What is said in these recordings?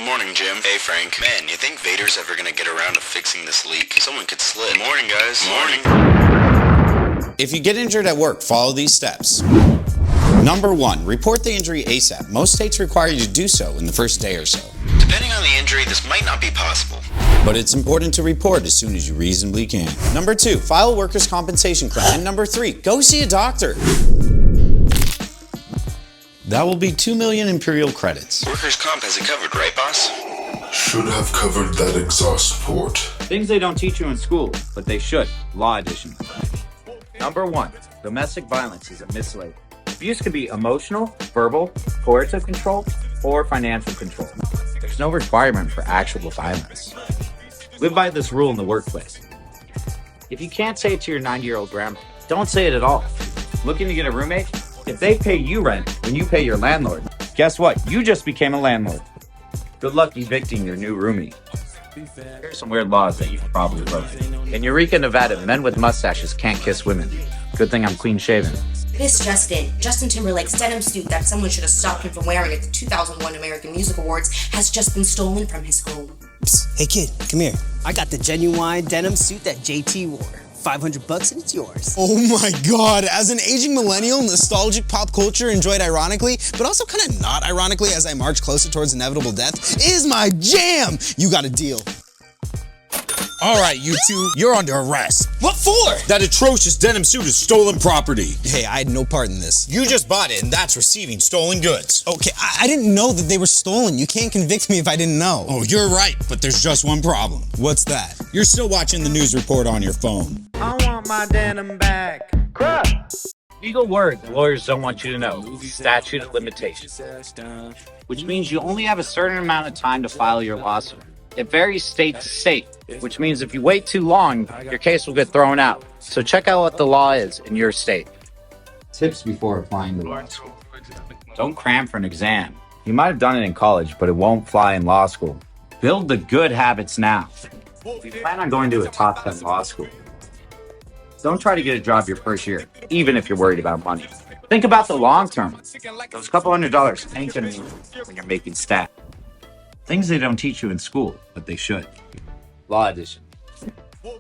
Morning, Jim. Hey, Frank. Man, you think Vader's ever gonna get around to fixing this leak? Someone could slip. Morning, guys. Morning. If you get injured at work, follow these steps. Number 1, report the injury ASAP. Most states require you to do so in the first day or so. Depending on the injury, this might not be possible. But it's important to report as soon as you reasonably can. Number 2, file a workers' compensation claim. And number 3, go see a doctor. That will be 2 million Imperial credits. Workers' comp has it covered, right, boss? Should have covered that exhaust port. Things they don't teach you in school, but they should. Law edition. Number 1, domestic violence is a mislabel. Abuse can be emotional, verbal, coercive control, or financial control. There's no requirement for actual violence. Live by this rule in the workplace. If you can't say it to your 90-year-old grandma, don't say it at all. Looking to get a roommate? If they pay you rent when you pay your landlord, guess what? You just became a landlord. Good luck evicting your new roomie. Here's some weird laws that you've probably broken. In Eureka, Nevada, men with mustaches can't kiss women. Good thing I'm clean shaven. This Justin Timberlake's denim suit that someone should have stopped him from wearing at the 2001 American Music Awards has just been stolen from his home. Psst, hey kid, come here. I got the genuine denim suit that JT wore. $500 and it's yours. Oh my god, as an aging millennial, nostalgic pop culture enjoyed ironically, but also kind of not ironically as I march closer towards inevitable death, is my jam! You got a deal. Alright, you two, you're under arrest. What for? That atrocious denim suit is stolen property. Hey, I had no part in this. You just bought it, and that's receiving stolen goods. Okay, I didn't know that they were stolen. You can't convict me if I didn't know. Oh, you're right, but there's just one problem. What's that? You're still watching the news report on your phone. I want my denim back. Crap! Legal words lawyers don't want you to know. Statute of limitations. Which means you only have a certain amount of time to file your lawsuit. It varies state to state, which means if you wait too long, your case will get thrown out. So check out what the law is in your state. Tips before applying the law. Don't cram for an exam. You might have done it in college, but it won't fly in law school. Build the good habits now. If you plan on going to a top 10 law school, don't try to get a job your first year, even if you're worried about money. Think about the long term. Those couple $100 ain't gonna mean when you're making stat. Things they don't teach you in school, but they should. Law edition.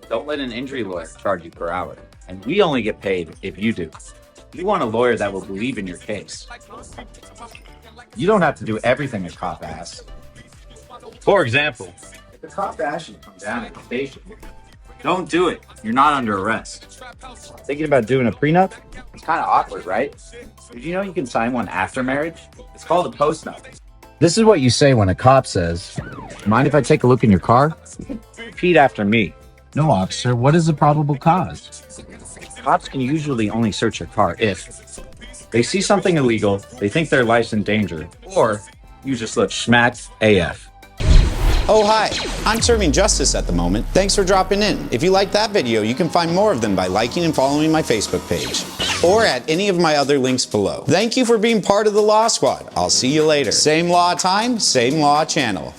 Don't let an injury lawyer charge you per hour. And we only get paid if you do. You want a lawyer that will believe in your case. You don't have to do everything a cop asks. For example, if the cop asks you to come down at the station, don't do it. You're not under arrest. Thinking about doing a prenup? It's kind of awkward, right? Did you know you can sign one after marriage? It's called a postnup. This is what you say when a cop says, "Mind if I take a look in your car?" Repeat after me. No, officer, what is the probable cause? Cops can usually only search your car if they see something illegal, they think their life's in danger, or you just look smacked AF. Oh hi, I'm serving justice at the moment. Thanks for dropping in. If you like that video, you can find more of them by liking and following my Facebook page, or at any of my other links below. Thank you for being part of the Law Squad. I'll see you later. Same law time, same law channel.